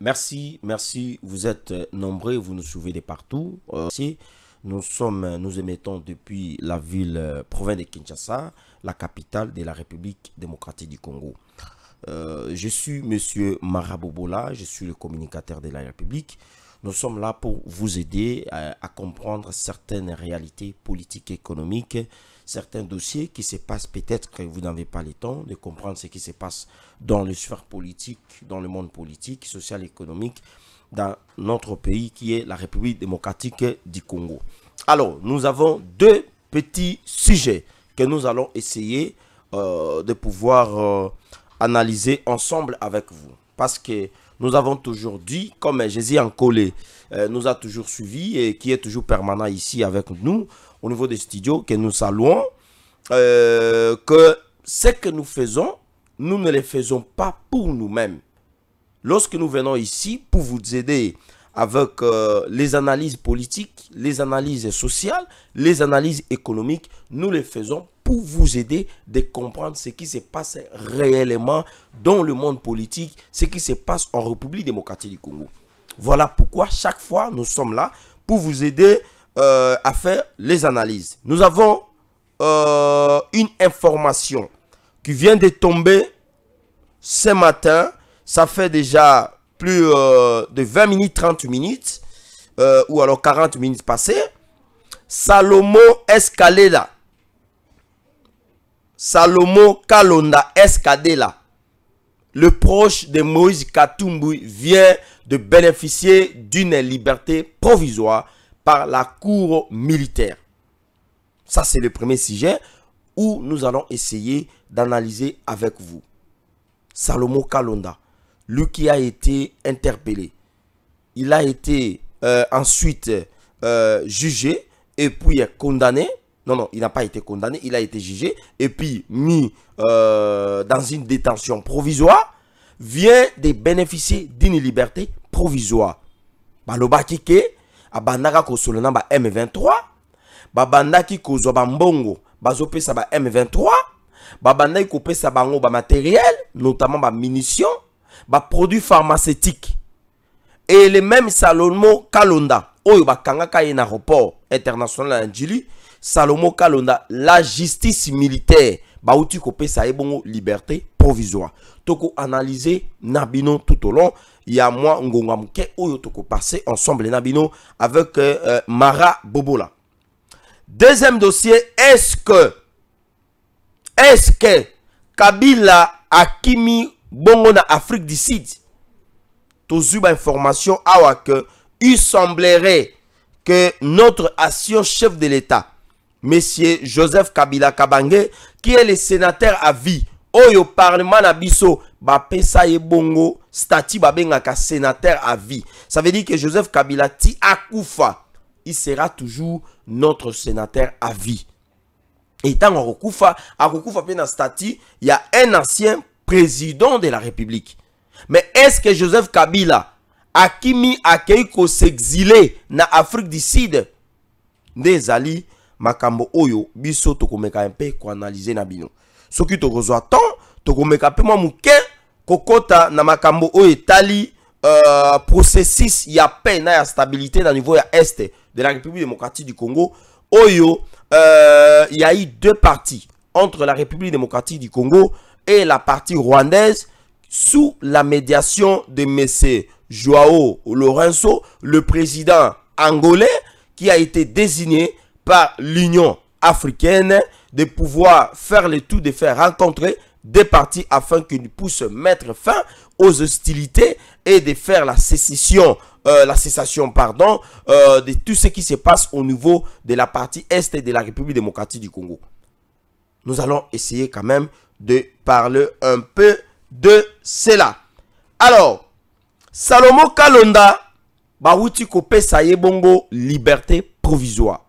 Merci, merci. Vous êtes nombreux, vous nous suivez de partout. Nous émettons depuis la ville province de Kinshasa, la capitale de la République démocratique du Congo. Je suis Monsieur Mara Bobola, je suis le communicateur de la République. Nous sommes là pour vous aider à comprendre certaines réalités politiques et économiques, certains dossiers qui se passent. Peut-être que vous n'avez pas le temps de comprendre ce qui se passe dans le sphère politique, dans le monde politique, social, économique, dans notre pays qui est la République démocratique du Congo. Alors, nous avons deux petits sujets que nous allons essayer de pouvoir analyser ensemble avec vous. Parce que nous avons toujours dit, comme Jésus en collé nous a toujours suivis et qui est toujours permanent ici avec nous, au niveau des studios, que nous saluons, que ce que nous faisons, nous ne le faisons pas pour nous-mêmes. Lorsque nous venons ici pour vous aider avec les analyses politiques, les analyses sociales, les analyses économiques, nous les faisons pour vous aider de comprendre ce qui se passe réellement dans le monde politique, ce qui se passe en République démocratique du Congo. Voilà pourquoi chaque fois nous sommes là pour vous aider à faire les analyses. Nous avons une information qui vient de tomber ce matin. Ça fait déjà plus de 20 minutes, 30 minutes, ou alors 40 minutes passées. Salomo Escadela, Salomo Kalonda Escadela, le proche de Moïse Katumbi, vient de bénéficier d'une liberté provisoire par la cour militaire. Ça, c'est le premier sujet où nous allons essayer d'analyser avec vous. Salomo Kalonda, lui qui a été interpellé, il a été ensuite jugé et puis condamné. Non, il n'a pas été condamné, il a été jugé et puis mis dans une détention provisoire, vient de bénéficier d'une liberté provisoire. Balobaki ke abandaka kosolana ba M23, babandaki kozwa bambongo bazopesa ba M23, babandaki kopesa bango ba matériel, notamment ba munitions, ba produits pharmaceutiques. Et le même Salomo Kalonda, oyo bakangaka ye na aéroport international na Njili, Salomo Kalonda, la justice militaire, bauti kopesa ye bongo liberté provisoire. Toko analyser nabino tout au long. Il y a moi ngonga mke oyo toko passer ensemble nabino avec Mara Bobola. Deuxième dossier, est-ce que Kabila Akimi bongo na Afrique du Sud? Tozuba information awa que il semblerait que notre ancien chef de l'État, Monsieur Joseph Kabila Kabange, qui est le sénateur à vie, Oyo Parlement na biso, ba pesa ye bongo, statut ba bengaka sénateur à vie. Ça veut dire que Joseph Kabila ti akufa, il sera toujours notre sénateur à vie. Et tant akufa pe na statut, il y a un ancien président de la République. Mais est-ce que Joseph Kabila Akimi Akeiko s'exiler na Afrique du Sud? Des ali makambo oyo biso tokomeka un peu ko analyser na bino. Soki tokozwa temps tokomeka pe muke kokota na makambo oyo tali processus ya paix na ya stabilité na niveau ya est de la République démocratique du Congo. Oyo il y a eu deux parties entre la République démocratique du Congo et la partie rwandaise sous la médiation de M. Joao Lourenço, le président angolais qui a été désigné par l'Union africaine de pouvoir faire le tout, de faire rencontrer des partis afin qu'ils puissent mettre fin aux hostilités et de faire la cessation de tout ce qui se passe au niveau de la partie est de la République démocratique du Congo. Nous allons essayer quand même de parler un peu de cela. Alors, Salomo Kalonda, Bawuti kopesa ye bongo liberté provisoire.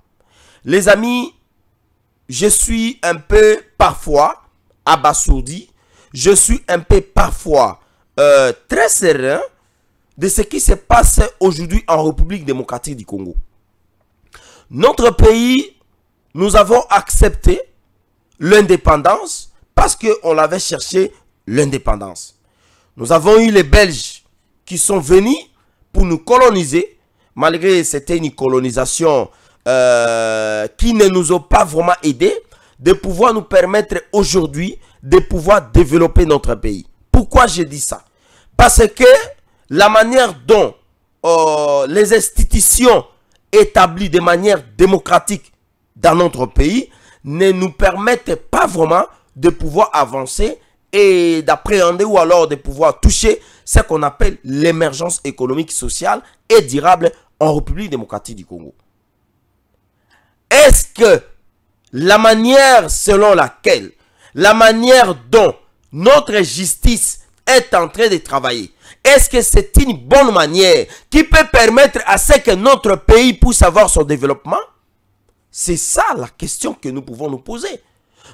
Les amis, je suis un peu parfois abasourdi, je suis un peu parfois très serein de ce qui se passe aujourd'hui en République démocratique du Congo. notre pays, nous avons accepté l'indépendance parce qu'on avait cherché l'indépendance. Nous avons eu les Belges qui sont venus pour nous coloniser, malgré que c'était une colonisation qui ne nous a pas vraiment aidés, de pouvoir nous permettre aujourd'hui de pouvoir développer notre pays. Pourquoi je dis ça? Parce que la manière dont les institutions établies de manière démocratique dans notre pays ne nous permettent pas vraiment de pouvoir avancer et d'appréhender ou alors de pouvoir toucher ce qu'on appelle l'émergence économique, sociale et durable en République démocratique du Congo. Est-ce que la manière selon laquelle, la manière dont notre justice est en train de travailler, est-ce que c'est une bonne manière qui peut permettre à ce que notre pays puisse avoir son développement? C'est ça la question que nous pouvons nous poser.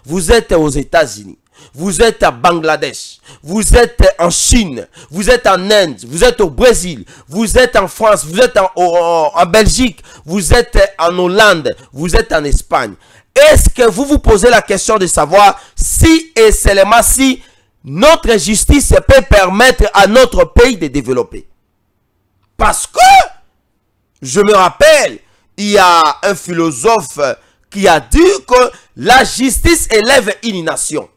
Vous êtes aux États-Unis, vous êtes à Bangladesh, vous êtes en Chine, vous êtes en Inde, vous êtes au Brésil, vous êtes en France, vous êtes en Belgique, vous êtes en Hollande, vous êtes en Espagne. Est-ce que vous vous posez la question de savoir si et seulement si notre justice peut permettre à notre pays de développer? Parce que, je me rappelle, il y a un philosophe qui a dit que la justice élève une nation.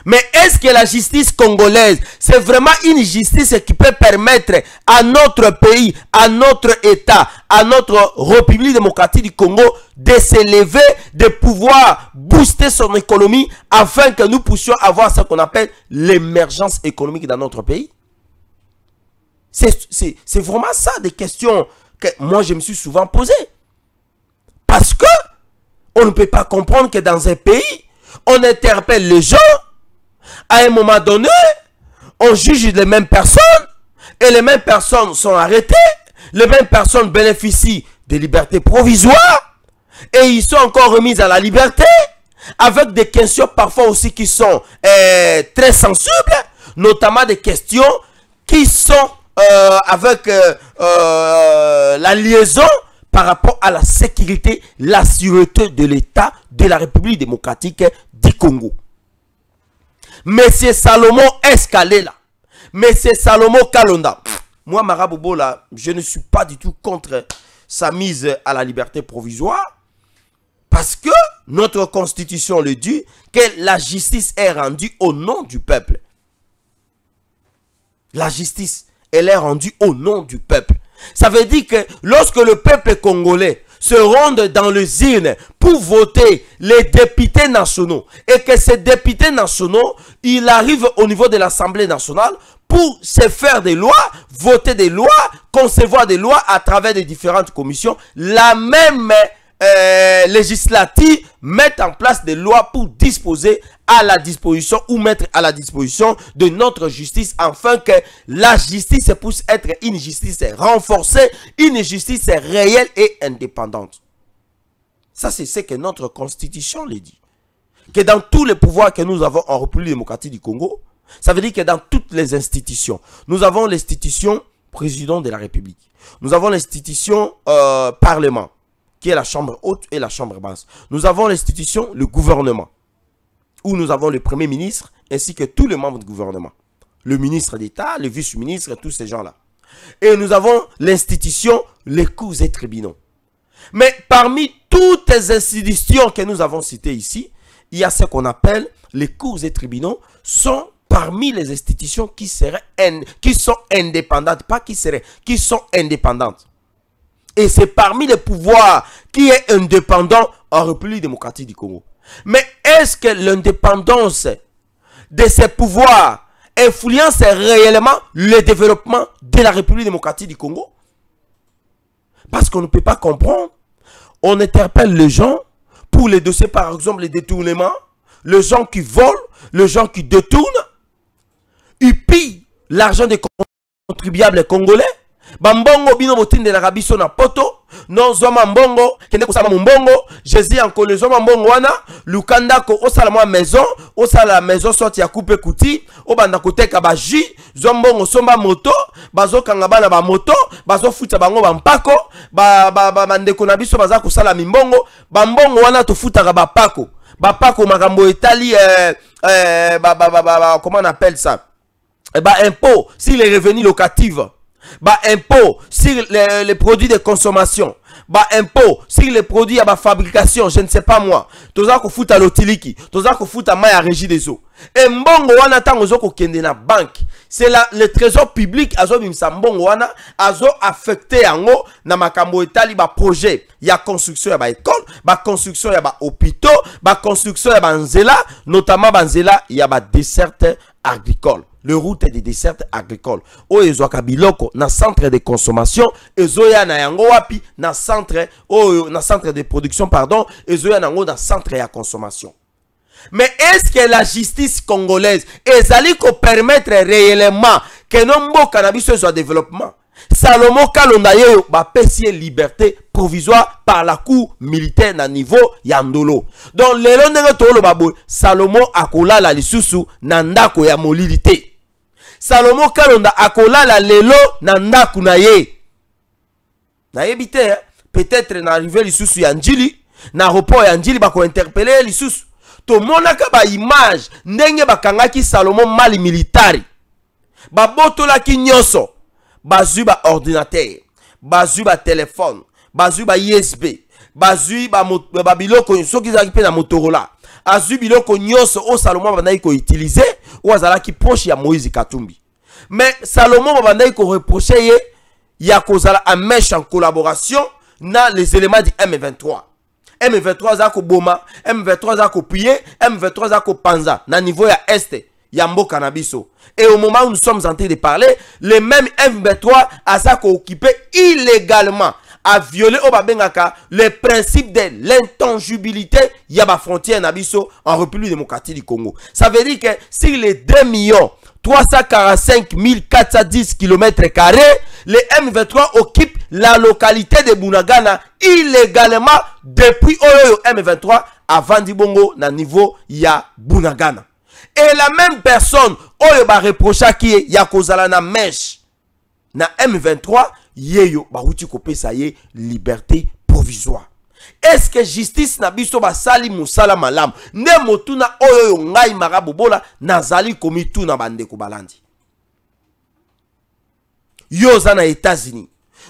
Mais est-ce que la justice congolaise, c'est vraiment une justice qui peut permettre à notre pays, à notre État, à notre République démocratique du Congo de s'élever, de pouvoir booster son économie afin que nous puissions avoir ce qu'on appelle l'émergence économique dans notre pays? C'est vraiment ça des questions que moi je me suis souvent posées. Parce que on ne peut pas comprendre que dans un pays, on interpelle les gens. À un moment donné, on juge les mêmes personnes et les mêmes personnes sont arrêtées. Les mêmes personnes bénéficient de libertés provisoires et ils sont encore remis à la liberté avec des questions parfois aussi qui sont très sensibles, notamment des questions qui sont avec la liaison par rapport à la sécurité, la sûreté de l'État de la République démocratique du Congo. Monsieur Salomon Escalela, Monsieur Salomon Kalonda. Moi, Marabobo, là, je ne suis pas du tout contre sa mise à la liberté provisoire. Parce que notre constitution le dit que la justice est rendue au nom du peuple. La justice, elle est rendue au nom du peuple. Ça veut dire que lorsque le peuple congolais se rendent dans les urnes pour voter les députés nationaux et que ces députés nationaux, ils arrivent au niveau de l'Assemblée nationale pour se faire des lois, voter des lois, concevoir des lois à travers des différentes commissions, la même législative met en place des lois pour disposer à la disposition ou mettre à la disposition de notre justice afin que la justice puisse être une justice renforcée, une justice réelle et indépendante. Ça, c'est ce que notre constitution le dit. Que dans tous les pouvoirs que nous avons en République démocratique du Congo, ça veut dire que dans toutes les institutions, nous avons l'institution président de la République. Nous avons l'institution parlement, qui est la chambre haute et la chambre basse. Nous avons l'institution, le gouvernement, où nous avons le premier ministre ainsi que tous les membres du gouvernement. Le ministre d'État, le vice-ministre, tous ces gens-là. Et nous avons l'institution, les cours et tribunaux. Mais parmi toutes les institutions que nous avons citées ici, il y a ce qu'on appelle les cours et tribunaux, sont parmi les institutions qui sont indépendantes, pas qui seraient, qui sont indépendantes. Et c'est parmi les pouvoirs qui est indépendant en République démocratique du Congo. Mais est-ce que l'indépendance de ces pouvoirs influence réellement le développement de la République démocratique du Congo? Parce qu'on ne peut pas comprendre. On interpelle les gens pour les dossiers, par exemple, les détournements, les gens qui volent, les gens qui détournent, ils pillent l'argent des contribuables congolais. Bambongo bino botinde la rabiso na poto, non zoma mbongo kende ko sama mbongo Jésus encore le zoma mbongo wana lukanda ko osala mo maison osala maison sorti ya coupe kuti obanda koteka ba jus zombongo somba moto bazo kanga bana ba moto bazo futa bango ba mpako ba ndeko na biso baza kosala mimbongo ba mbongo wana to futaka ba pako makambo etali comment on appelle ça impôt sur les revenus locatifs, impôt sur les produits de consommation, impôt sur les produits à fabrication, je ne sais pas moi. Toza ko futa lotiliki, toza ko futa maya régie des eaux. Et mbongo wana tango zo ko kende na banque. C'est le trésor public azo bimsa mbongo wana azo affecté yango na makambo etali ba projet ya construction ya ba école, ba construction ya ba hôpitaux, ba construction ya ba nzela, notamment ba nzela ya ba desserte agricole. Le route des desserts agricoles. O ezoaka biloko na centre de consommation, ezoya na yango wapi na centre de production pardon, ezoya na yango na centre ya consommation. Mais est-ce que la justice congolaise ezali ko permettre réellement que nombo cannabis soit développement? Salomon Kalonda yo ba pesi liberté provisoire par la cour militaire na niveau yandolo. Donc lelo ndenge to lo babo Salomon akola la lisusu na ndako ya molilité. Salomon Kalonda akolala lelo na ndaku na ye. Na yebite peut-être na arrivé lisusu ya njili na report ya njili bako interpeller lisusu. To monaka ba image ndenge bakangaki Salomon mali militari. Ba botolaki nyoso. Bazui ba ordinateur, bazui ba téléphone, bazui ba USB, bazui ba biloko soki zaki pe na Motorola. Azui biloko nyoso o Salomon bandai ko utiliser ou azalaki proche ya Moïse Katumbi. Mais Salomon bandai ko reprocher ye ya kozala en mèche en collaboration na les éléments du M23. M23 za ko boma, M23 za ko piye, M23 za ko panza na niveau ya est. Yambo Cannabiso. Et au moment où nous sommes en train de parler, le même M23 a ça occupé illégalement, a violé au Babengaka le principe de l'intangibilité yaba frontière Nabiso en République démocratique du Congo. Ça veut dire que sur les 2 345 410 km², le M23 occupe la localité de Bunagana illégalement depuis Oyo M23 avant Dibongo na niveau ya Bunagana. Et la même personne, oyo ba reprocha ki ya kozala na mèche na M23, yeyo ba wuti kopesa ye liberté provisoire. Est-ce que justice na biso ba sali musala malam? Ne motuna oyo ngai marabobola nazali komitu na bandeko balandi. Yo za na États-Unis,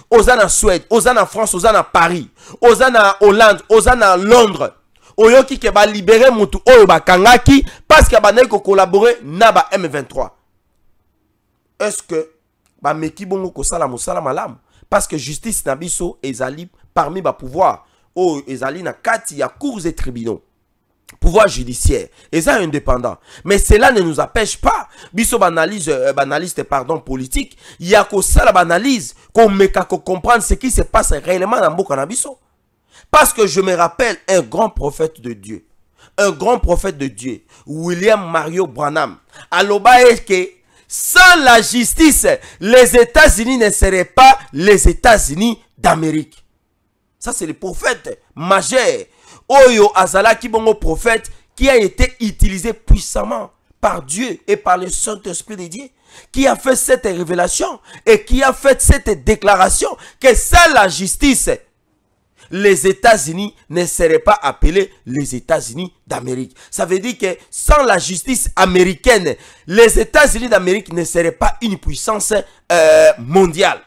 oza na Suède, oza na France, oza na Paris, oza na Hollande, oza na Londres. Oyoki ke ba libérer mutu oyo ba kangaki parce que ba ko collaborer na ba M23. Est-ce que ba meki bongo ko sala musala malam parce que justice na biso ezali parmi ba pouvoir o ezali na kati ya cours et tribunaux. Pouvoir judiciaire, et ça indépendant. Mais cela ne nous empêche pas, biso banaliste pardon politique, il y a que ça la banalise, qu'on meka ko comprendre ce qui se passe réellement dans Mboka na biso. Parce que je me rappelle un grand prophète de Dieu. Un grand prophète de Dieu. William Mario Branham. Aloba est que sans la justice, les États-Unis ne seraient pas les États-Unis d'Amérique. Ça c'est le prophète majeur. Oyo Azalaki Bongo prophète qui a été utilisé puissamment par Dieu et par le Saint-Esprit de Dieu. Qui a fait cette révélation et qui a fait cette déclaration que sans la justice, les États-Unis ne seraient pas appelés les États-Unis d'Amérique. Ça veut dire que sans la justice américaine, les États-Unis d'Amérique ne seraient pas une puissance mondiale.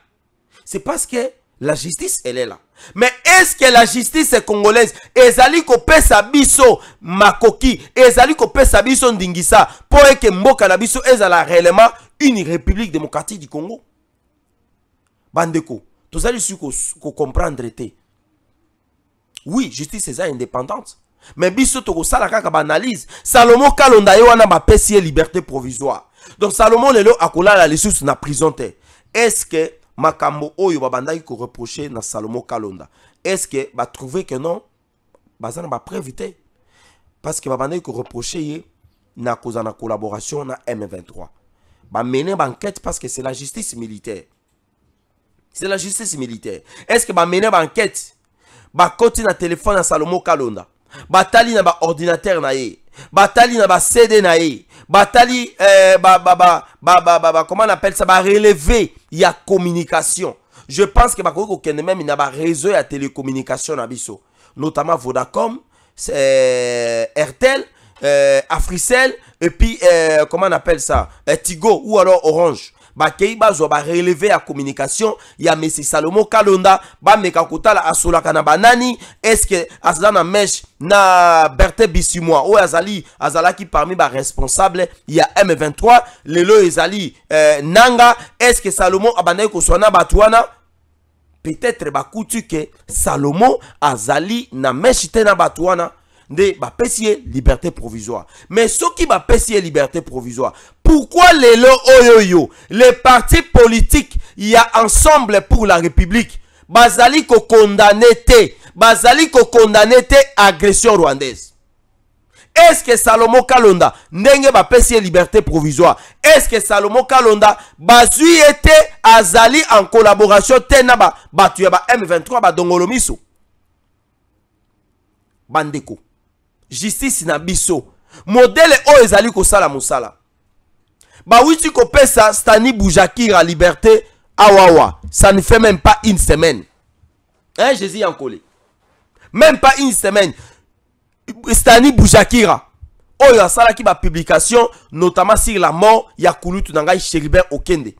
C'est parce que la justice, elle est là. Mais est-ce que la justice congolaise, ezali ko pesa biso makoki, ezali ko pesa biso ndingisa, pour que mboka na biso ezala réellement une république démocratique du Congo? Bandeko, tous allez su ko comprendre te. Oui, justice est indépendante. Mais biso toko sala kaka banalise. Salomon Kalonda yo wana ba pesi liberté provisoire. Donc Salomon lelo akola la ressource na prison te. Est-ce que makambo oyo babandaki ko reprocher na Salomon Kalonda? Est-ce que ba trouver que non? Bazana ba prévité. Parce que babandaki ko reprocher ye na cause na collaboration na M23. Ba mener ba enquête parce que c'est la justice militaire. C'est la justice militaire. Est-ce que ba mener ba enquête, ba koti na téléphone à Salomo Kalonda, batali na ba ordinateur na ye, batali na ba CD na ye, batali comment on appelle ça, ba relevé, il y a communication. Je pense que ba koko kende même il y a ba réseau ya télécommunication na biso, notamment Vodacom, RTL, Africell et puis comment on appelle ça, Tigo ou alors Orange. Bakei bazo ba relevé à communication ya Messi Salomo Kalonda ba mekakota la asola kana banani. Est-ce que azana mesh na Berthe Bissimwa ou azalaki parmi ba responsable il y a M23 lelo ezali nanga. Est-ce que Salomo abanaye ko swana batwana? Peut-être ba kutu que Salomo azali na mesh te na batwana de ba pesier liberté provisoire. Mais ce qui va pesier liberté provisoire, pourquoi les partis politiques y a ensemble pour la République bazali ko condamné te agression rwandaise? Est-ce que Salomo Kalonda ndenge ba pesier liberté provisoire? Est-ce que Salomo Kalonda bazui été azali en collaboration tena ba batu ya ba M23 ba dongolo miso? Bandeko justice na biso modèle o ezali ko sala musala ba witi ko pesa Stani Boujakira liberté awawa, ça ne fait même pas une semaine, hein, Jésus en collé, même pas une semaine. Stani Boujakira oyo asala ki ba publication notamment sur la mort ya Kulutu Nangai Cheribert Okende,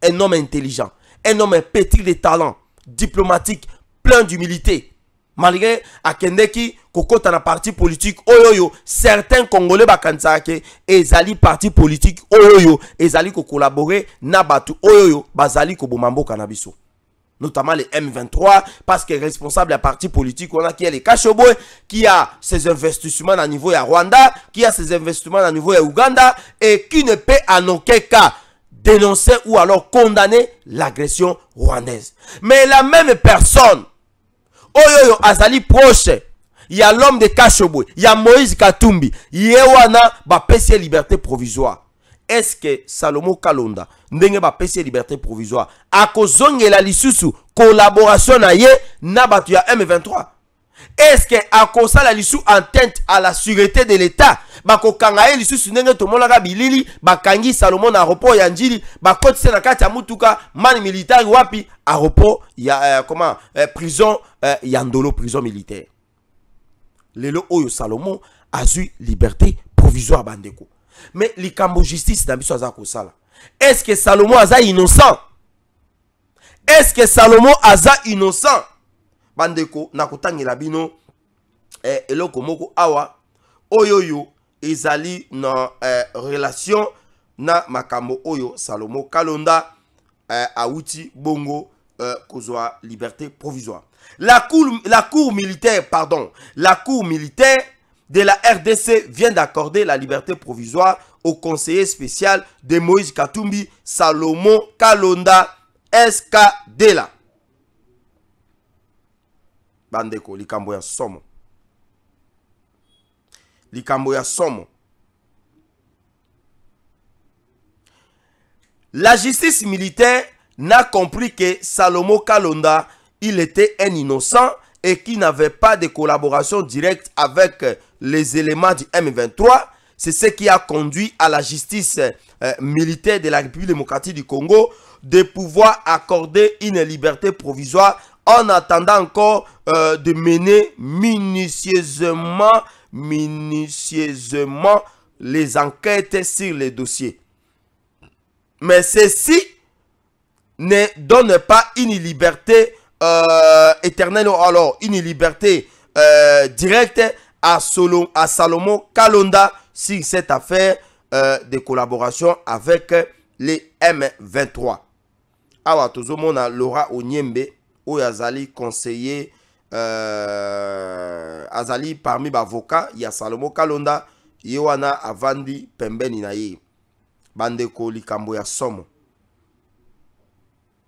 un homme intelligent, un homme pétri de talent diplomatique, plein d'humilité. Malgré Akendeki kokota na parti politique oyoyo, certains Congolais bakansake ezali parti politique oyoyo ezali ko collaborer na batu oyoyo bazali ko bomamboka na biso, notamment les M23, parce que responsable à parti politique on a qui est les Kashoboy, qui a ses investissements à niveau ya Rwanda, qui a ses investissements à niveau ya Uganda et qui ne peut en aucun cas dénoncer ou alors condamner l'agression rwandaise. Mais la même personne oyoyo azali proche, il y a l'homme de Kashoboy, il y a Moïse Katumbi, yewana ba pesier liberté provisoire. Est-ce que Salomo Kalonda ndenge ba pesier liberté provisoire akozongela lisusu collaboration na ye na batu ya M23? Est-ce que akosala lisusu entente à la sûreté de l'État bakokanga ye lisusu ndenge tomonaka bilili bakangi Salomo na aéroport ya Njili bakotise na kati ya mutuka mani militaire wapi aéroport ya prison ya Ndolo, prison militaire. Lelo oyo Salomo azui liberté provisoire bandeko. Mais likambo justice na biso aza kosala. Est-ce que Salomo aza innocent? Est-ce que Salomo aza innocent? Bandeko nakotangela bino eloko moko awa oyoyo ezali na relation na makambo oyo Salomo Kalonda auti bongo kozwa liberté provisoire. La cour militaire de la RDC vient d'accorder la liberté provisoire au conseiller spécial de Moïse Katumbi, Salomo Kalonda Eskadela. Bandeko, likambo ya somo. Likambo ya somo. La justice militaire n'a compris que Salomo Kalonda, il était un innocent et qu'il n'avait pas de collaboration directe avec les éléments du M23. C'est ce qui a conduit à la justice militaire de la République démocratique du Congo de pouvoir accorder une liberté provisoire en attendant encore de mener minutieusement les enquêtes sur les dossiers. Mais ceci ne donne pas une liberté éternelle ou alors une liberté directe à Salomo Kalonda sur cette affaire de collaboration avec les M23. Awa tozomona Laura Onyembe ou azali conseiller azali parmi bavoka ya Salomo Kalonda yewana avandi pembeni na ye. Bandeko likambo ya somo.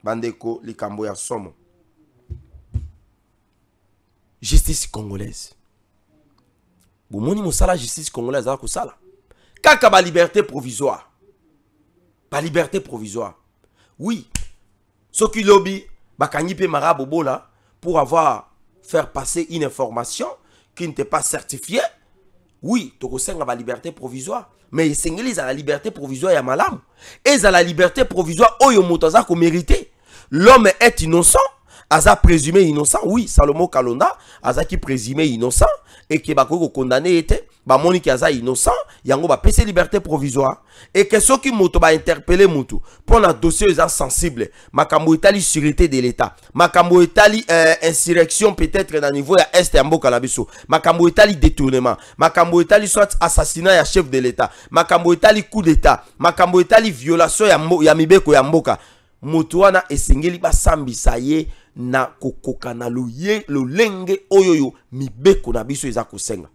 Bandeko likambo ya somo. Justice congolaise. Bomoni mosala justice congolaise a kosala. Kaka ba liberté provisoire. Ba liberté provisoire. Oui. Soki lobby bakangi pe marabobo là pour avoir faire passer une information qui n'était pas certifiée. Oui, tokosenga ba liberté provisoire, mais sengeli za la liberté provisoire ya malamu. Et za la liberté provisoire oyo moto aza ko mériter. L'homme est innocent, aza présumé innocent. Oui, Salomon Kalonda aza qui présumé innocent et qui ba ko condamné était ba moni ki aza innocent, yango ba pese liberté provisoire et que ceux qui moto ba interpeller mutu pour un dossier est sensible, makambo etali sécurité de l'état, makambo etali insurrection peut-être dans niveau ya est ya mboka na biso, makambo etali détournement, makambo etali soit assassinat ya chef de l'état, makambo etali coup d'état, makambo etali violation ya mibeko ya mboka, mutu wana esengeli ba sambisa ye na kokoka na lolenge oyoyo mibeko na biso eza kosenga.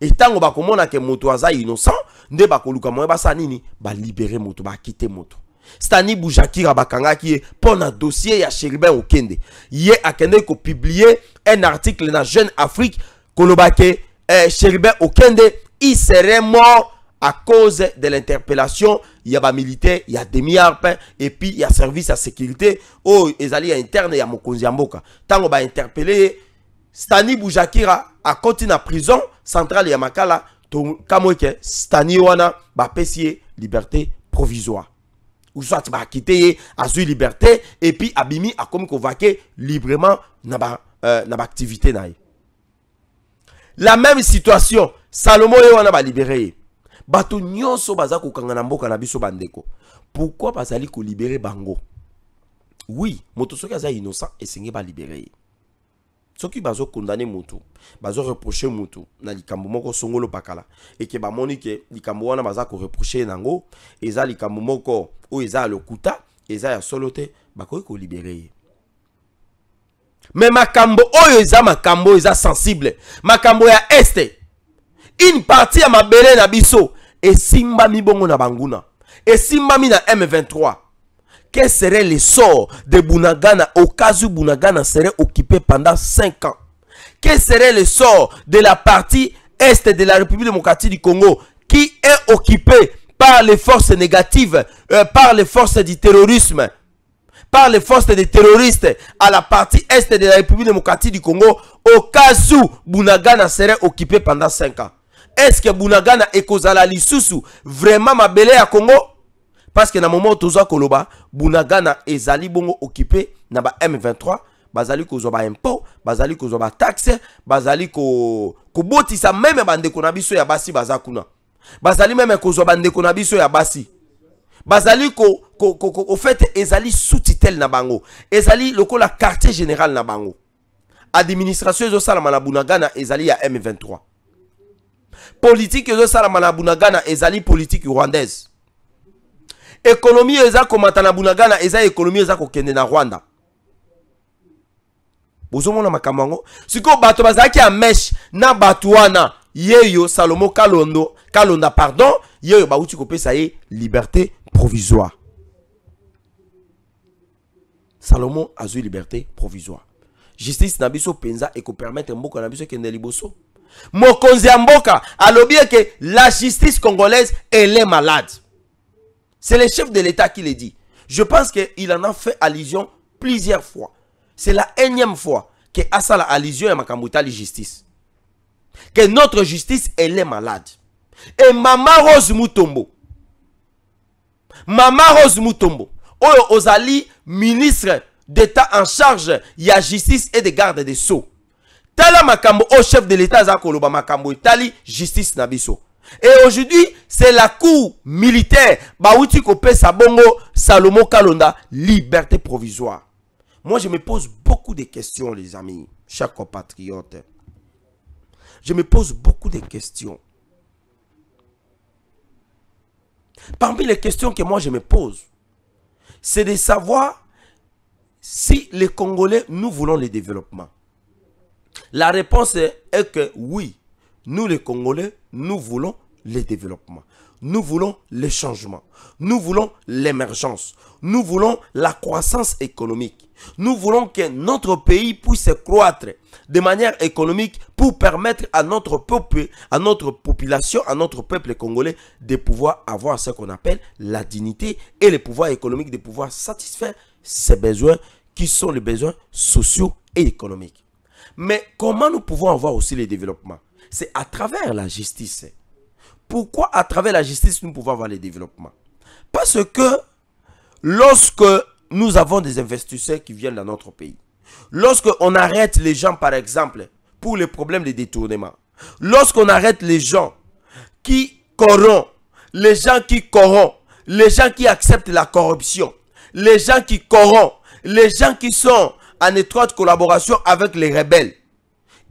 Et tant que komona ke moto aza innocent, nde bakoluka moye basa nini ba libérer moto, ba quitter moto. Stani Boujakira bakanga qui pour un dossier ya Cherubin Okende. Yé akende ko publier un article dans Jeune Afrique kolobake Cherubin Okende il serait mort à cause de l'interpellation. Il y a des militaires, il y a des demi-arpes et puis il y a service à sécurité. Oh, ezali interne ya mokonzi mboka. Tango ba interpeller Stani Boujakira a continué en prison centrale ya Makala to kamoke Stani wana ba pesie liberté provisoire. Ou soit ba quitter a su liberté et puis abimi a comme convoqué librement na ba activité na. La même situation Salomon wana ba libéré. Bato nyonso baza ko kangana mboka na biso bandeko. Pourquoi bazali ko libérer bango? Oui, moto soki aza innocent et senge ba libérer. Soki bazo condamner moto, bazo reprocher moto na likambo moko songolo bakala et que ba moni ke likambo wana baza ko reprocher nango eza likambo moko o eza lokuta eza ya solote bakoki ko libérer. Mais makambo oyo eza makambo eza sensible, makambo ya este. Une partie à ma belle na biso et simba mi bongo na banguna et simba mi na M23. Quel serait le sort de Bunagana au cas où Bunagana serait occupé pendant 5 ans? Quel serait le sort de la partie est de la République démocratique du Congo qui est occupée par les forces négatives, par les forces du terrorisme, par les forces des terroristes à la partie est de la République démocratique du Congo au cas où Bunagana serait occupé pendant 5 ans? Est-ce que Bunagana et Kozala Lisusu vraiment ma belle à Congo? Parce que dans le moment où Toza Koloba, Bunagana et Zali Bongo occupé na ba M23, bazali ko zoba impôt, bazali ko zoba taxe, bazali ko botisa même bande ko na biso ya basi bazakuna. Bazali même ko zoba bande ko na biso ya basi. Bazali ko au fait ezali sous-titel na bango. Ezali lokola quartier général na bango. Administration zo sala na Bunagana ezali ya M23. Politique zo sala na Bunagana ezali politique rwandaise. Économie eza komata na Bunagana eza économie eza kokende na Rwanda. Bozomona makambo siko bato bazaki a mesh na batuana yeyo Salomon Kalonda pardon yeyo bauti kopesa ye liberté provisoire. Salomon a eu liberté provisoire. Justice na biso penza et ko permettre mboka na biso kende liboso. Mokonzi ya mboka alobi que la justice congolaise elle est malade. C'est le chef de l'État qui le dit. Je pense qu'il en a fait allusion plusieurs fois. C'est la énième fois que Assa la allusion à Makambuta la justice. Que notre justice, elle est malade. Et Mama Rose Mutombo. Mama Rose Mutombo. Oyo Ozali, ministre d'État en charge de la justice et de garde des sceaux. Tala Makambo au chef de l'État Zakoloba Makambo Itali, justice Nabiso. Et aujourd'hui, c'est la cour militaire. Baouti Kopé Sabongo, Salomon Kalonda, liberté provisoire. Moi, je me pose beaucoup de questions, les amis, chers compatriotes. Je me pose beaucoup de questions. Parmi les questions que moi je me pose, c'est de savoir si les Congolais, nous voulons le développement. La réponse est que oui, nous les Congolais, nous voulons le développement. Nous voulons le changement. Nous voulons l'émergence. Nous voulons la croissance économique. Nous voulons que notre pays puisse croître de manière économique pour permettre à notre peuple, à notre population, à notre peuple congolais de pouvoir avoir ce qu'on appelle la dignité et le pouvoir économique de pouvoir satisfaire ses besoins qui sont les besoins sociaux et économiques. Mais comment nous pouvons avoir aussi les développements? C'est à travers la justice. Pourquoi à travers la justice nous pouvons avoir les développements? Parce que lorsque nous avons des investisseurs qui viennent dans notre pays, lorsque on arrête les gens par exemple pour les problèmes de détournement, lorsqu'on arrête les gens qui corrompent, les gens qui acceptent la corruption, les gens qui corrompent, les gens qui sont en étroite collaboration avec les rebelles,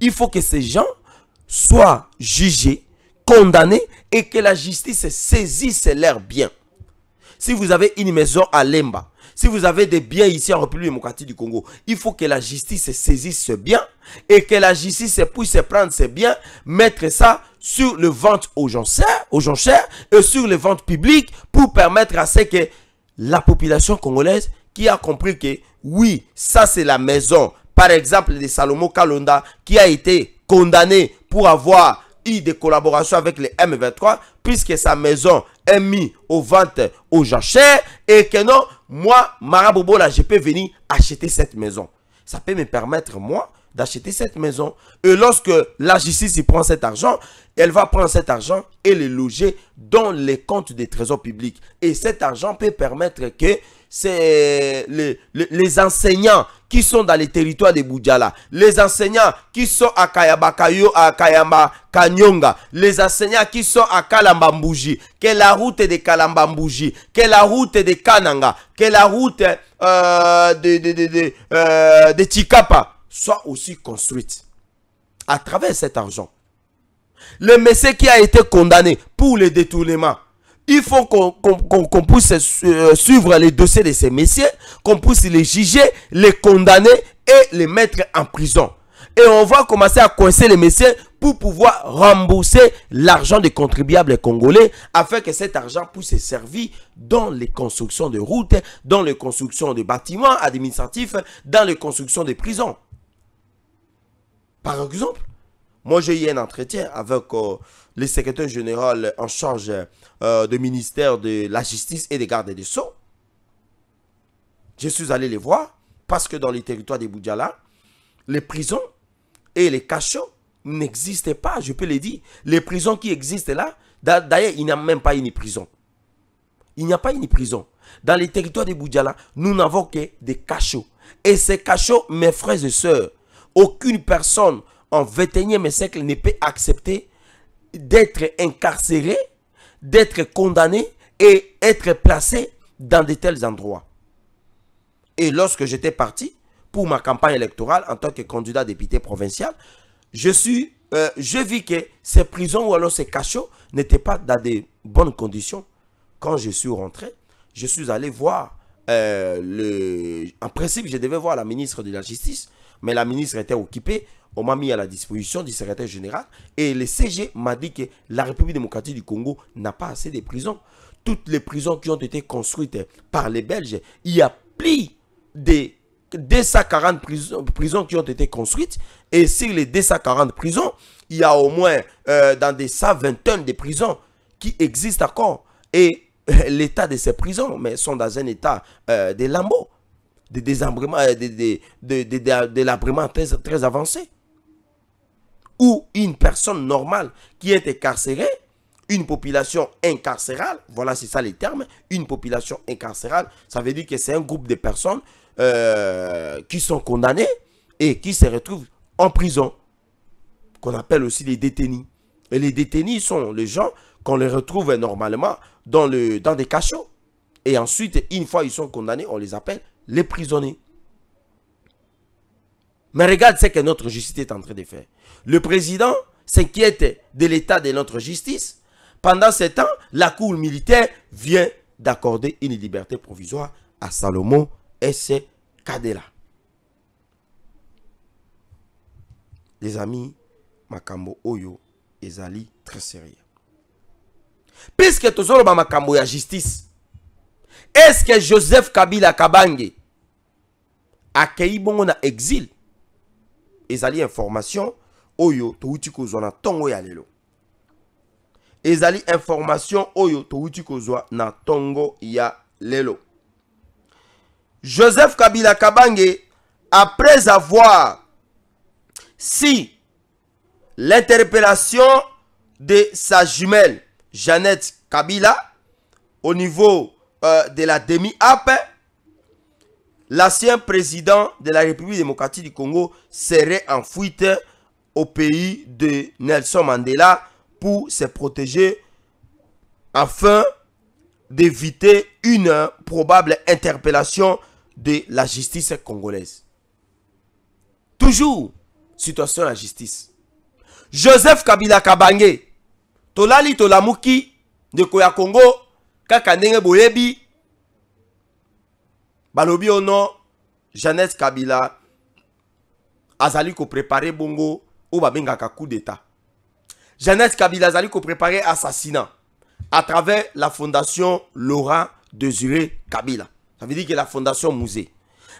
il faut que ces gens soient jugés, condamnés et que la justice saisisse leurs biens. Si vous avez une maison à Lemba, si vous avez des biens ici en République démocratique du Congo, il faut que la justice saisisse ce bien et que la justice puisse prendre ces biens, mettre ça sur le vente aux enchères et sur les ventes publiques pour permettre à ce que la population congolaise qui a compris que oui, ça c'est la maison, par exemple de Salomon Kalonda qui a été condamné pour avoir eu des collaborations avec les M23 puisque sa maison est mise aux ventes aux enchères et que non, moi, Marabobo, là, je peux venir acheter cette maison. Ça peut me permettre, moi, d'acheter cette maison. Et lorsque la justice prend cet argent, elle va prendre cet argent et le loger dans les comptes des trésors publics. Et cet argent peut permettre que c'est les enseignants qui sont dans les territoires de Boudjala, les enseignants qui sont à Kayabakayo, à Kayamba Kanyonga, les enseignants qui sont à Kalambambouji, que la route de Kalambambouji, que la route de Kananga, que la route de Chikapa soit aussi construite à travers cet argent. Le monsieur qui a été condamné pour le détournement, il faut qu'on puisse suivre les dossiers de ces messieurs, qu'on puisse les juger, les condamner et les mettre en prison. Et on va commencer à coincer les messieurs pour pouvoir rembourser l'argent des contribuables congolais afin que cet argent puisse servir dans les constructions de routes, dans les constructions de bâtiments administratifs, dans les constructions de prisons. Par exemple, moi j'ai eu un entretien avec le secrétaire général en charge du ministère de la Justice et des gardes des Sceaux. Je suis allé les voir parce que dans les territoires de Boudjala, les prisons et les cachots n'existent pas, je peux le dire. Les prisons qui existent là, d'ailleurs, il n'y a même pas une prison. Il n'y a pas une prison. Dans les territoires de Boudjala, nous n'avons que des cachots. Et ces cachots, mes frères et sœurs, aucune personne en 21e siècle ne peut accepter d'être incarcéré, d'être condamné et être placé dans de tels endroits. Et lorsque j'étais parti pour ma campagne électorale en tant que candidat député provincial, je vis que ces prisons ou alors ces cachots n'étaient pas dans de bonnes conditions. Quand je suis rentré, je suis allé voir, en principe je devais voir la ministre de la Justice, mais la ministre était occupée. On m'a mis à la disposition du secrétaire général et le CG m'a dit que la République démocratique du Congo n'a pas assez de prisons. Toutes les prisons qui ont été construites par les Belges, il y a plus de 240 prisons qui ont été construites. Et sur les 240 prisons, il y a au moins dans des 120 de prisons qui existent encore. Et l'état de ces prisons sont dans un état de lambeaux, de désambrement, de labrement très avancé. Ou une personne normale qui est incarcérée, une population incarcérale, voilà c'est ça les termes, une population incarcérale, ça veut dire que c'est un groupe de personnes qui sont condamnées et qui se retrouvent en prison, qu'on appelle aussi les détenus. Et les détenus sont les gens qu'on les retrouve normalement dans des cachots. Et ensuite, une fois ils sont condamnés, on les appelle les prisonniers. Mais regarde ce que notre justice est en train de faire. Le président s'inquiète de l'état de notre justice. Pendant ce temps, la cour militaire vient d'accorder une liberté provisoire à Salomon S. Kadela. Les amis, Makambo Oyo ezali très sérieux. Puisque toujours le Makambo ya justice, est-ce que Joseph Kabila Kabange accueilli bon na exil? Ezali information oyo touti kozwa na tongo ya lelo. Ezali information oyo touti kozwa na tongo ya lelo. Joseph Kabila Kabange, après avoir si l'interpellation de sa jumelle Jeannette Kabila au niveau de la demi-app, l'ancien président de la République démocratique du Congo serait en fuite au pays de Nelson Mandela pour se protéger afin d'éviter une probable interpellation de la justice congolaise. Toujours, situation de la justice. Joseph Kabila Kabange, tolali tolamuki de Koya Congo, kaka ndenge boyebi, balobi ono, Jeannette Kabila, azali ko préparer bongo, ou babengaka coup d'état. Jeannette Kabila azali ko préparer assassinat à travers la fondation Laurent Désiré Kabila. Ça veut dire que la fondation Musée.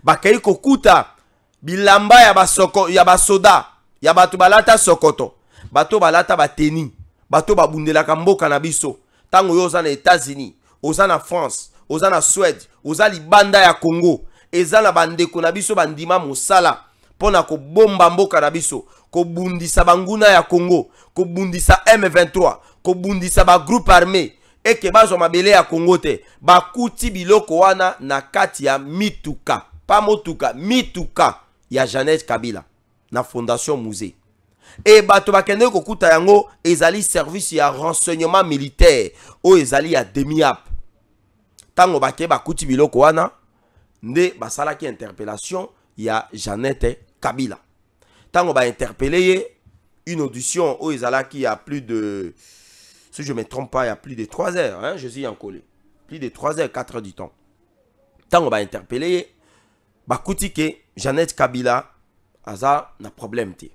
Bakayi kokuta bilamba ya basoko ya basoda ya batu balata sokoto. Bato balata bateni. Bato babundelaka mboka na biso. Tango yo oza na États-Unis, oza na France, oza na Suède, oza libanda ya Congo, eza na bandeko na biso bandima mosala pona ko bomba mboka na biso, ko bundisa banguna ya Congo, ko bundisa M23, ko bundisa ba groupe armé eke bazo mabele ya Congo te, bakuti biloko wana na kati ya mituka, pa motuka, mituka ya Jeannette Kabila na fondation Musée. Et bato bakende kokuta yango ezali service ya renseignement militaire o ezali ya demi-app. Tango bake bakuti biloko wana nde basalaki interpellation ya Jeannette Kabila. Tango ba interpellé une audition o ezalaki ya plus de, si je ne me trompe pas, il y a plus de 3 heures, hein, je suis en collé. Plus de 3 heures, 4 heures du temps. Tango ba interpellé bakuti ke Jeannette Kabila aza na problème te.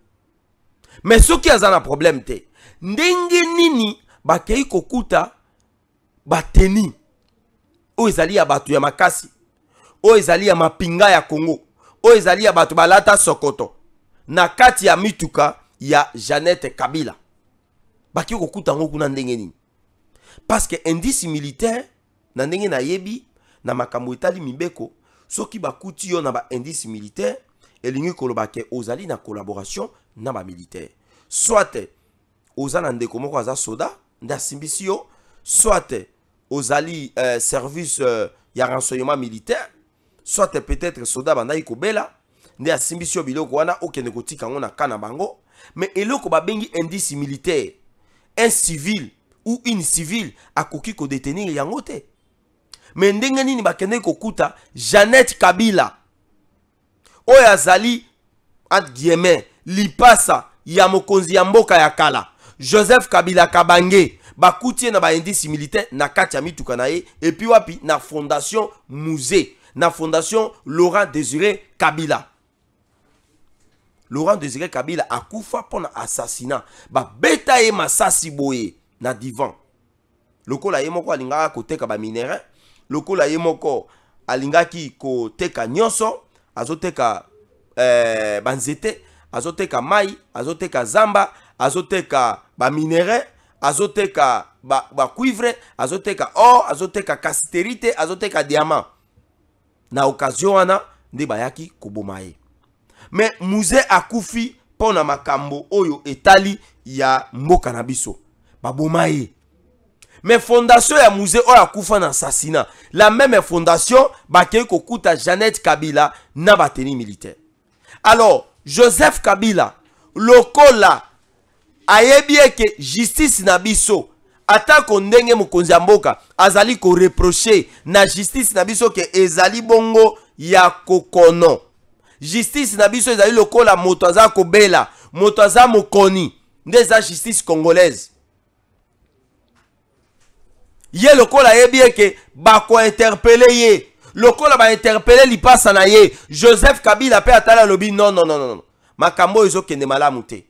Mais ce qui a un problème, c'est ndenge nini bakei kokuta bateni o ezali ya batu ya makasi, o ezali ya mapinga ya Congo, o ezali ya batu balata sokoto na kati ya mituka ya Jeannette Kabila. Bakei kokuta ngo kuna ndenge nini? Parce que indice militaire na ndenge na yebi na makambo etali mibeko, soki bakuti yo na ba indice militaire elingi kolobake ozali na collaboration na ba militaire. Soit ozana ndeko moko aza soda nda simbisio, soit ozali service ya renseignement militaire, soit peut-être soda bandai kobela nda simbisio biloko wana okende kotika ngo na kana bango. Mais eloko babengi indice militaire, un civil ou une civile akoki ko détenir yango te. Mais ndenge nini bakende kokuta Jeannette Kabila oyo azali entre guillemets lipasa ya mokonzi ya mboka ya kala Joseph Kabila Kabange bakutie na ba indice militaire na kati ya mituka na ye, et puis wapi na fondation Musée, na fondation Laurent Désiré Kabila. Laurent Désiré Kabila akufa pona assassinat ba beta ye masasi boye na divan. Lokola ye moko alingaka koteka ba minere, lokola ye moko alingaki koteka nyonso, azoteka banzete, azoteka mai, azoteka zamba, azoteka ba minere, azoteka ba cuivre, azoteka or, azoteka cassiterite, azoteka diamant. Na occasion wana nde bayaki kobomaye. Mais Musée akufi pona makambo oyo etali ya mboka na biso babomaye. Mais fondation ya Musée oyo akufa na assassinat, la même fondation bakei kokuta Jeannette Kabila na bateni militaire. Alors Joseph Kabila lokola ayebie ke justice na biso atako ndenge mokonzi ya mboka azali ko reprocher na justice na biso ke ezali bongo ya kokono. Justice na biso ezali lokola moto aza kobela, moto aza mokoni, nde za justice congolaise. Ye lokola yebie ke bako interpeller ye, lokola ba interpeller lipasa na ye, Joseph Kabila pe atala lobi non non non non. Makambo ezo kende malamu te.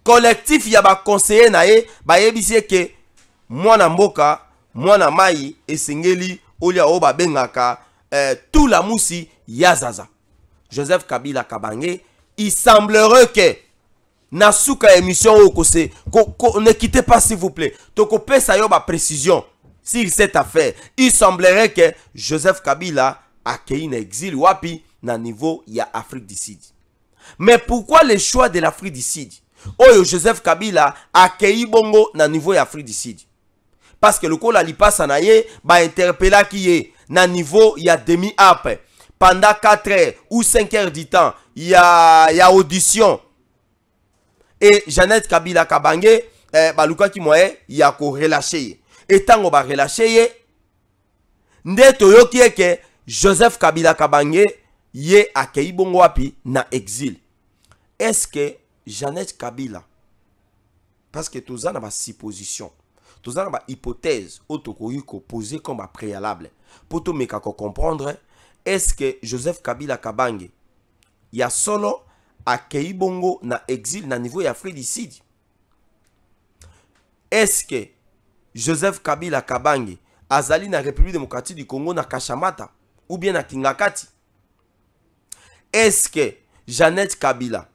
Collectif ya ba conseiller na ye ba yebisi ke mwana mboka, mwana mai esengeli olia o ba bengaka tout la musi yazaza. Joseph Kabila Kabange, il semblerait que na suka émission ne quittez pas s'il vous plaît. Toko pesa yo ba précision sur cette affaire. Il semblerait que Joseph Kabila akei na exil wapi na niveau ya Afrique du Sud. Mais pourquoi le choix de l'Afrique du Sud? Oyo Joseph Kabila akei bongo na niveau ya Afrique du Sud. Parce que le col alipasa na ye ba interpella qui est na niveau ya demi-ap pendant 4 heures ou 5 heures du temps, il y a audition. Et Jeannette Kabila Kabange baluka ki moye ya ko relâcher. Et tango ba relâcher nde toyoki eke Joseph Kabila Kabange ye akei bongo wapi na exil. Est-ce que Jeannette Kabila, parce que tout ça na ba supposition, tout ça na ba hypothèse otokoyi ko poser comme ba préalable pour to meka ko comprendre, est-ce que Joseph Kabila Kabange ya solo akei bongo na exil na niveau ya Afrique du Sud? Est-ce que Joseph Kabila Kabange azali na République démocratique du Congo na Kashamata ou bien na Kingakati? Est-ce que Jeannette Kabila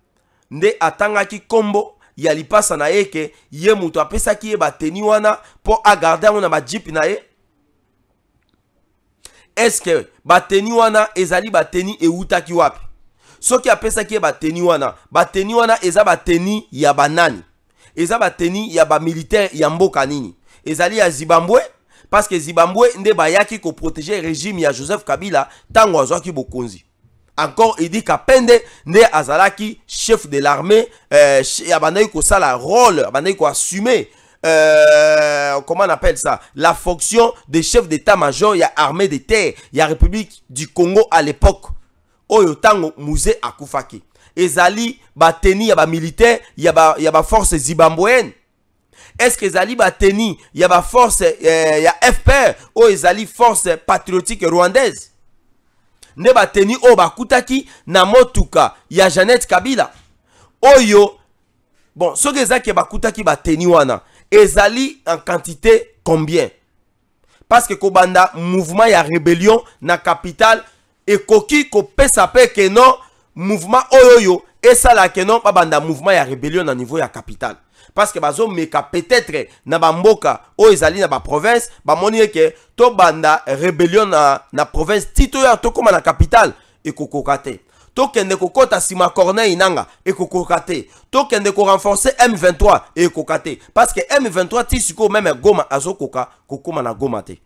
nde atangaki kombo ya lipasa na yeke ye muto apesaki ye bateni wana po agarde yango na ba jeep na ye? Est-ce que bateni wana ezali bateni eutaki wapi? Soki apesaki ye bateni wana eza bateni ya banani? Eza bateni ya ba militaire ya mboka nini? Ezali ya Zimbabwe? Parce que Zimbabwe nde bayaki ko protéger régime ya Joseph Kabila tango azwaki bokonzi. Encore il dit qu'Apende ne azalaki chef de l'armée, abandai ko sala rôle, abandai ko assumer comment on appelle ça, la fonction de chef d'état-major ya armée de terre ya République du Congo à l'époque. Oyo tango musée akufaki. Ezali bateni ya ba militaire ya ba force zimbabwéenne. Est-ce que ezali bateni ya ba force ya FPR ou ezali force patriotique rwandaise? Ne bateni o bakutaki na motuka ya Jeannette Kabila. Oyo bon, ce que ezaki bakutaki bateni wana ezali en quantité combien? Parce que kobanda mouvement ya rébellion na capitale ekoki ko pesa pe que non mouvement oyo esala que non babanda mouvement ya rébellion na niveau ya capitale. Parce que bazo meka peut-être na bamboka o ezali na ba province ba moni que to banda rébellion na province tito ya to koma na capitale ekokokate. To kende kokota sima Corneille inanga ekokokate. To kende ko renforcer M23 ekokate. Parce que M23 tisiko même Goma azokoka kokoma na Goma te.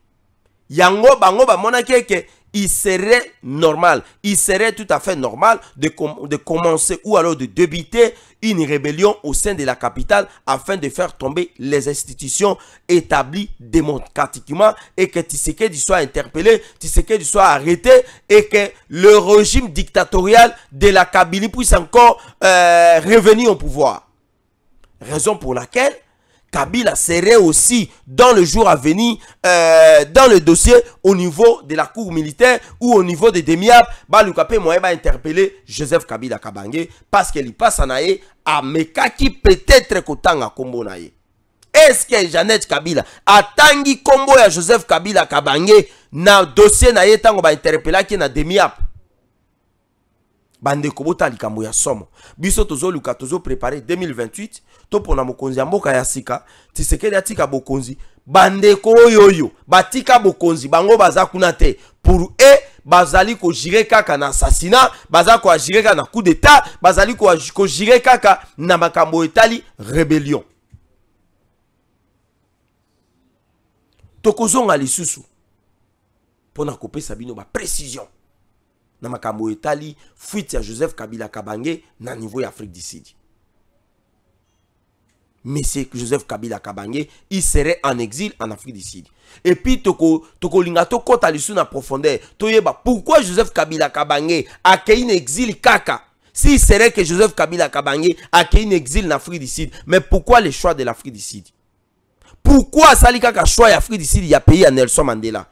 Yango bango ba mona que il serait normal, il serait tout à fait normal de commencer ou alors de débuter une rébellion au sein de la capitale afin de faire tomber les institutions établies démocratiquement et que Tshisekedi soit interpellé, Tshisekedi soit arrêté et que le régime dictatorial de la Kabylie puisse encore revenir au pouvoir. Raison pour laquelle Kabila serait aussi dans le jour à venir dans le dossier au niveau de la cour militaire ou au niveau de Demiab. Balukapé Moye va interpeller Joseph Kabila Kabange parce qu'il passe à Naye à Mekaki peut-être Kotanga Kombo Naye. Est-ce que Jeannette Kabila a tangi Kombo ya Joseph Kabila Kabange na dossier Naye tango ba interpeller qui na Demiab? Bande kobota likambo ya somo. Biso tozo luka tozo préparer 2028. To pona mokonzi ya mboka ya sika. Tshisekedi atika bokonzi. Bande ko yoyo. Batika bokonzi. Bango baza kuna te. Pour eux, bazali ko jire kaka na assassinat. Baza ko jire kaka na coup d'état. Bazali ko jire kaka na makambo etali rébellion. Tokozonga lisusu. Pona kopesa bino ba précision. Na makambo etali fuite ya Joseph Kabila Kabange na niveau ya Afrique du Sud. Monsieur Joseph Kabila Kabange, il serait en exil en Afrique du Sud. Et puis toko linga to kota lisu na profondeur. Toyeba pourquoi Joseph Kabila Kabange a créé un exil kaka? S'il serait que Joseph Kabila Kabange a créé un exil en Afrique du Sud, mais pourquoi le choix de l'Afrique du Sud? Pourquoi sali kaka choix de l'Afrique du Sud y a payé à Nelson Mandela?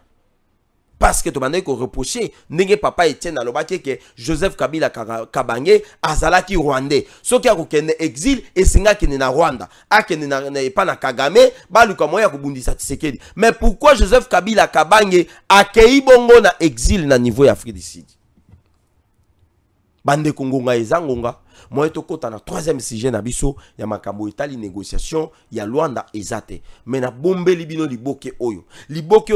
Parce que tu m'as dit qu'on reprochait, n'est papa Etienne Alobake que Joseph Kabila Kabange azalaki rwandais. Ce qui a qu'un exil et singa qui n'est na Rwanda, a qui n'est pas na Kagame, baluka moya kubundisa Tshisekedi. Mais pourquoi Joseph Kabila Kabange a kei bongo na exil na niveau Afrique du Sud? Bande Kongonga ezangonga. moi tokota na troisième sujet na biso ya makambo etali négociation ya Luanda ezate mais na bombeli bino liboke oyo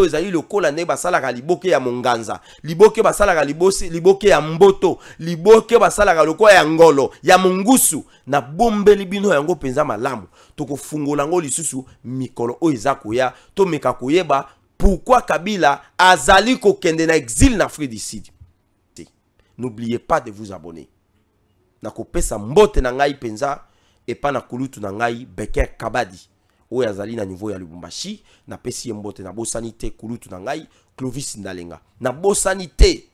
ezali lokola ne basalaka liboke ya monganza liboke basalaka liboke ya mboto liboke basalaka lokola ya ngolo ya mongusu na bombeli bino yango penza malamu tokofungola ngo lisusu mikolo oyo eza koya to meka koyeba pourquoi Kabila azali kokende na exil na Afrique du Sud. N'oubliez pas de vous abonner. Na kopesa mbote na ngai penza et pas na kulutu na ngai Beker Kabadi. Oyo azali na niveau ya Lubumbashi na pesi mbote na bosanité kulutu na ngai Clovis Ndalenga. Na bosanité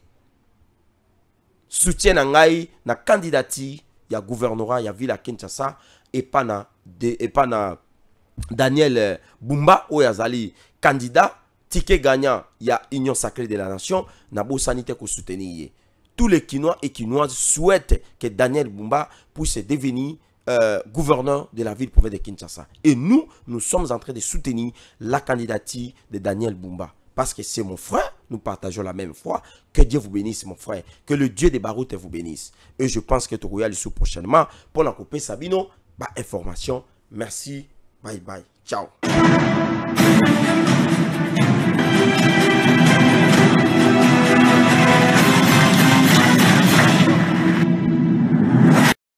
soutien na ngai na candidati ya gouvernorat ya ville à Kinshasa et pas na Daniel Bumba oyo azali candidat ticket gagnant ya Union Sacrée de la Nation na bosanité ko soutenir. Tous les Quinois et Quinoises souhaitent que Daniel Bumba puisse devenir gouverneur de la ville-province de Kinshasa. Et nous sommes en train de soutenir la candidature de Daniel Bumba. Parce que c'est mon frère, nous partageons la même foi. Que Dieu vous bénisse, mon frère. Que le Dieu des Baroutes vous bénisse. Et je pense que tu auras le prochainement pour la couper Sabino. Information. Merci. Bye bye. Ciao.